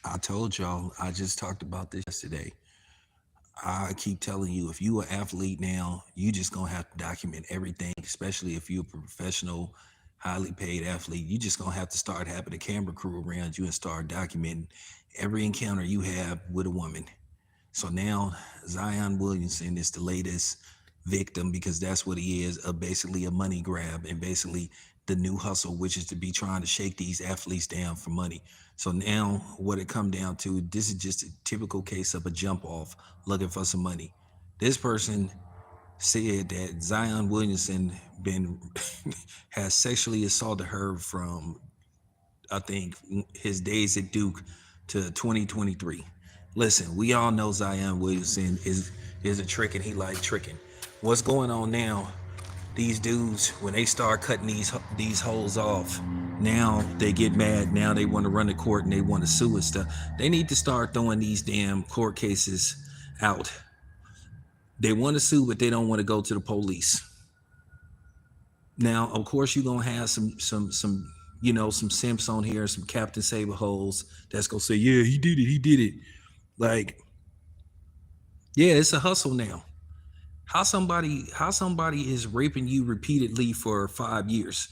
I told y'all, I just talked about this yesterday. I keep telling you, if you an athlete now, you just gonna have to document everything, especially if you're a professional, highly paid athlete. You just gonna have to start having a camera crew around you and start documenting every encounter you have with a woman. So now Zion Williamson is the latest victim because that's what he is, basically a money grab and basically the new hustle, which is to be trying to shake these athletes down for money. So now what it come down to, this is just a typical case of a jump off looking for some money. This person said that Zion Williamson been has sexually assaulted her from I think his days at Duke to 2023. Listen, we all know Zion Williamson is a trick and he like tricking. What's going on now? These dudes, when they start cutting these holes off, now they get mad. Now they want to run to court and they want to sue and stuff. They need to start throwing these damn court cases out. They want to sue, but they don't want to go to the police. Now, of course, you're gonna have some some simps on here, some Captain Saber holes that's gonna say, yeah, he did it. Like, yeah, it's a hustle now. How somebody is raping you repeatedly for 5 years?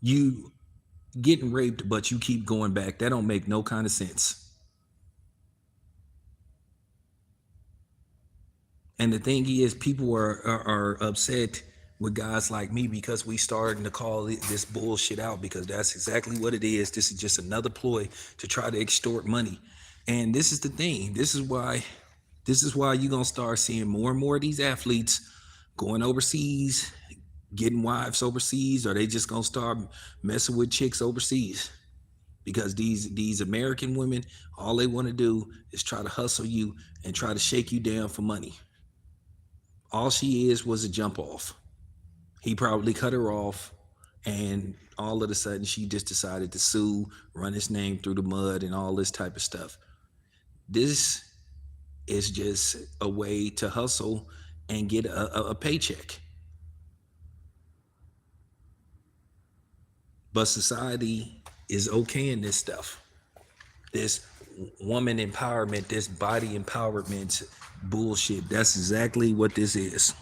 You getting raped, but you keep going back. That don't make no kind of sense. And the thing is, people are upset with guys like me because we starting to call this bullshit out because that's exactly what it is. This is just another ploy to try to extort money. And this is the thing. This is why you're gonna start seeing more and more of these athletes going overseas, getting wives overseas, or they just gonna start messing with chicks overseas. Because these American women, all they want to do is try to hustle you and try to shake you down for money. All she is was a jump off. He probably cut her off, and all of a sudden she just decided to sue, run his name through the mud, and all this type of stuff. This is just a way to hustle and get a paycheck. But society is okay in this stuff. This woman empowerment, this body empowerment bullshit. That's exactly what this is.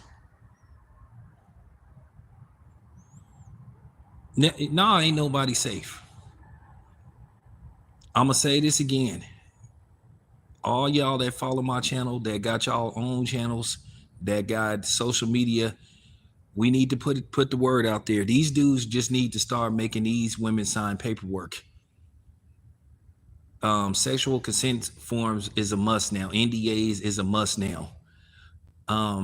No, ain't nobody safe. I'm gonna say this again. All y'all that follow my channel, that got y'all own channels, that got social media, we need to put the word out there. These dudes just need to start making these women sign paperwork. Sexual consent forms is a must now. NDAs is a must now.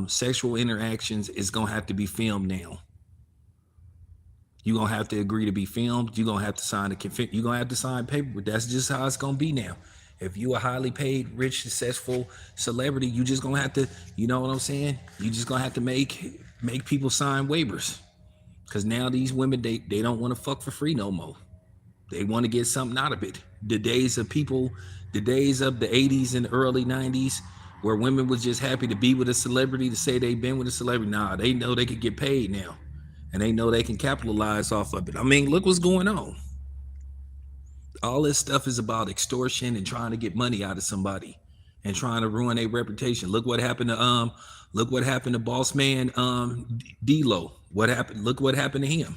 Sexual interactions is gonna have to be filmed now. You're gonna have to agree to be filmed. You're gonna have to sign a consent. You're gonna have to sign paperwork. That's just how it's gonna be now. If you a highly paid, rich, successful celebrity, you just gonna have to, you know what I'm saying? You just gonna have to make people sign waivers. Cause now these women, they don't want to fuck for free no more. They want to get something out of it. The days of the 80s and early 90s, where women was just happy to be with a celebrity, to say they've been with a celebrity. Nah, they know they could get paid now. And they know they can capitalize off of it. I mean, look what's going on. All this stuff is about extortion and trying to get money out of somebody and trying to ruin their reputation. Look what happened to boss man D-Lo. What happened? Look what happened to him.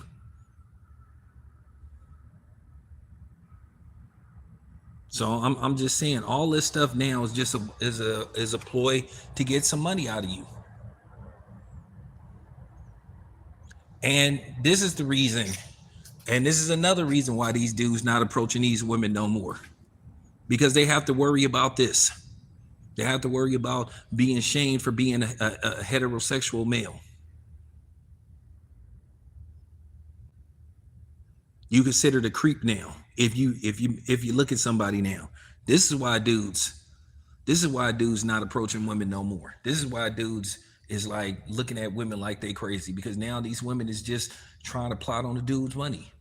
So I'm just saying all this stuff now is just a ploy to get some money out of you. And this is the reason, and this is another reason why these dudes not approaching these women no more. Because they have to worry about this. They have to worry about being shamed for being a heterosexual male. You considered a creep now if you look at somebody now. This is why dudes not approaching women no more. This is why dudes is like looking at women like they crazy, because now these women is just trying to plot on the dude's money.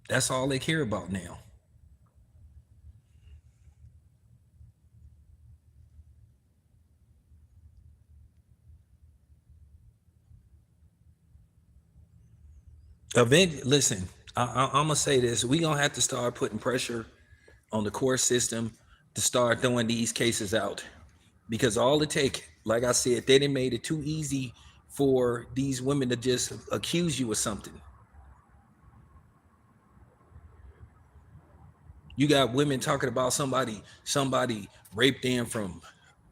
That's all they care about now. Listen, I'm gonna say this: we gonna have to start putting pressure on the court system to start throwing these cases out, because all it take, like I said, they done made it too easy for these women to just accuse you of something. You got women talking about somebody raped them from,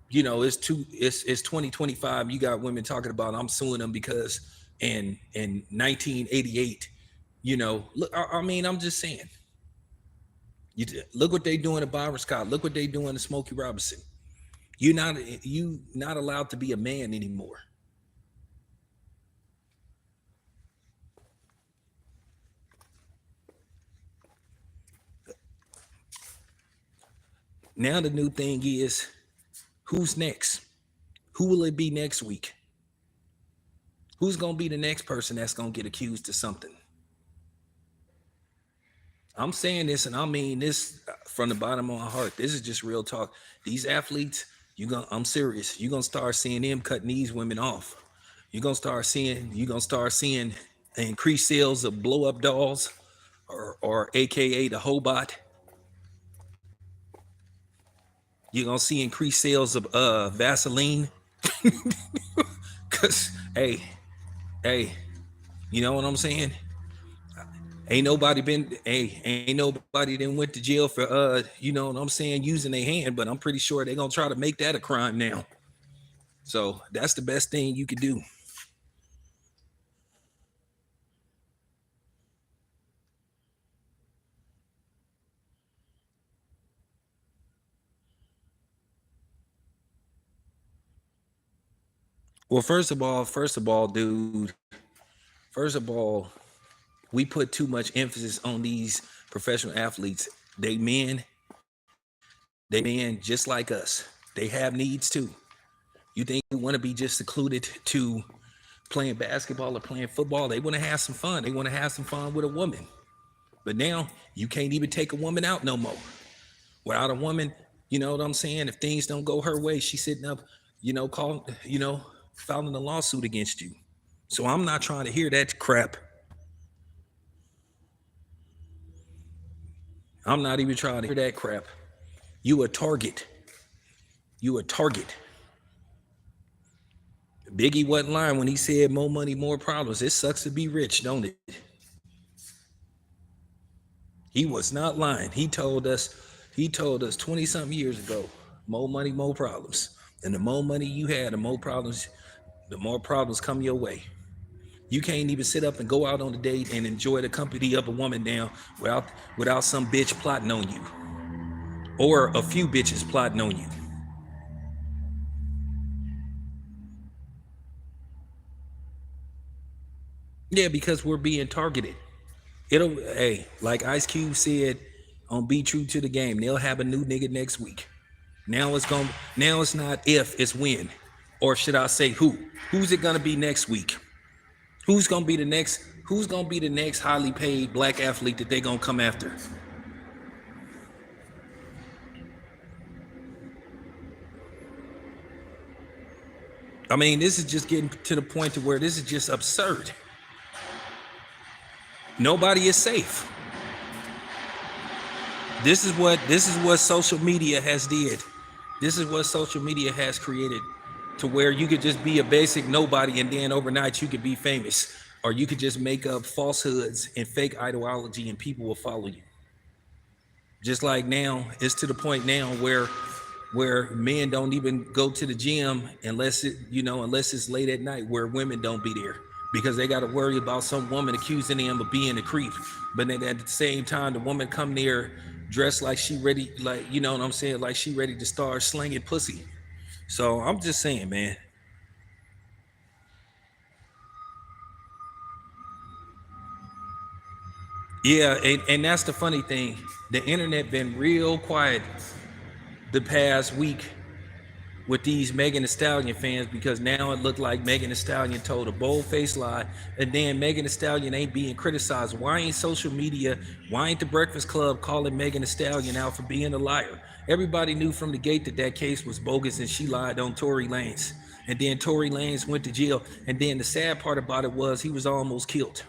it's 2025. You got women talking about, I'm suing them because in 1988, look, I mean, I'm just saying, look what they doing to Byron Scott. Look what they doing to Smokey Robinson. You not allowed to be a man anymore. Now the new thing is, who's next? Who will it be next week? Who's gonna be the next person that's gonna get accused of something? I'm saying this, and I mean this from the bottom of my heart. This is just real talk. These athletes, I'm serious. You're gonna start seeing them cutting these women off. You're gonna start seeing increased sales of blow up dolls, or AKA the Hobot. You're gonna see increased sales of Vaseline. Cause hey, you know what I'm saying? Ain't nobody then went to jail for you know what I'm saying, using their hand, but I'm pretty sure they're gonna try to make that a crime now. So that's the best thing you could do. Well, first of all, dude, first of all, we put too much emphasis on these professional athletes. They men just like us. They have needs too. You think we want to be just secluded to playing basketball or playing football? They want to have some fun. They want to have some fun with a woman. But now you can't even take a woman out no more. Without a woman, you know what I'm saying? If things don't go her way, she's sitting up, filing a lawsuit against you. So I'm not trying to hear that crap. I'm not even trying to hear that crap. You a target. You a target. Biggie wasn't lying when he said more money, more problems. It sucks to be rich, don't it? He was not lying. He told us 20 something years ago, more money, more problems. And the more money you had, the more problems come your way. You can't even sit up and go out on a date and enjoy the company of a woman now without some bitch plotting on you. Or a few bitches plotting on you. Yeah, because we're being targeted. Like Ice Cube said on Be True to the Game, they'll have a new nigga next week. Now it's not if, it's when. Or should I say who? Who's it gonna be next week? Who's gonna be the next highly paid black athlete that they gonna come after? I mean, this is just getting to the point to where this is just absurd. Nobody is safe. This is what social media has did. This is what social media has created, to where you could just be a basic nobody and then overnight you could be famous, or you could just make up falsehoods and fake ideology and people will follow you. Just like now, it's to the point now where men don't even go to the gym unless it's late at night, where women don't be there because they got to worry about some woman accusing them of being a creep. But then at the same time, the woman come there dressed like she ready, like, you know what I'm saying, like she ready to start slinging pussy. So I'm just saying, man. Yeah, and that's the funny thing. The internet been real quiet the past week with these Megan Thee Stallion fans, because now it looked like Megan Thee Stallion told a bold-faced lie, and then Megan Thee Stallion ain't being criticized. Why ain't social media, why ain't the Breakfast Club calling Megan Thee Stallion out for being a liar? Everybody knew from the gate that case was bogus and she lied on Tory Lanez. And then Tory Lanez went to jail, and then the sad part about it was he was almost killed.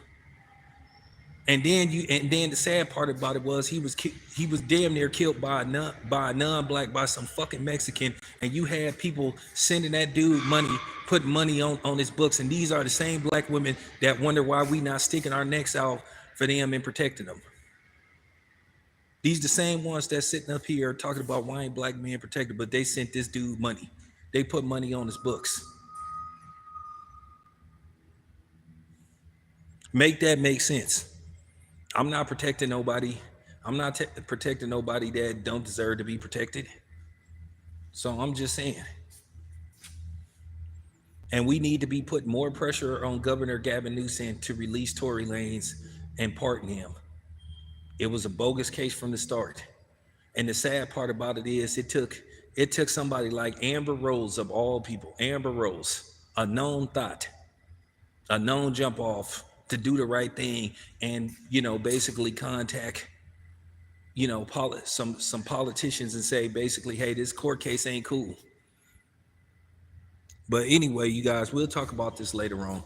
And then the sad part about it was he was damn near killed by a non-black, by some fucking Mexican, and you had people sending that dude money, putting money on his books, and these are the same black women that wonder why we not sticking our necks out for them and protecting them. These the same ones that's sitting up here talking about why ain't black men protected, but they sent this dude money. They put money on his books. Make that make sense. I'm not protecting nobody. I'm not protecting nobody that don't deserve to be protected. So I'm just saying. And we need to be putting more pressure on Governor Gavin Newsom to release Tory Lanez and pardon him. It was a bogus case from the start. And the sad part about it is it took somebody like Amber Rose, of all people, Amber Rose, a known thought, a known jump off, to do the right thing and, basically contact, some politicians and say basically, hey, this court case ain't cool. But anyway, you guys, we'll talk about this later on.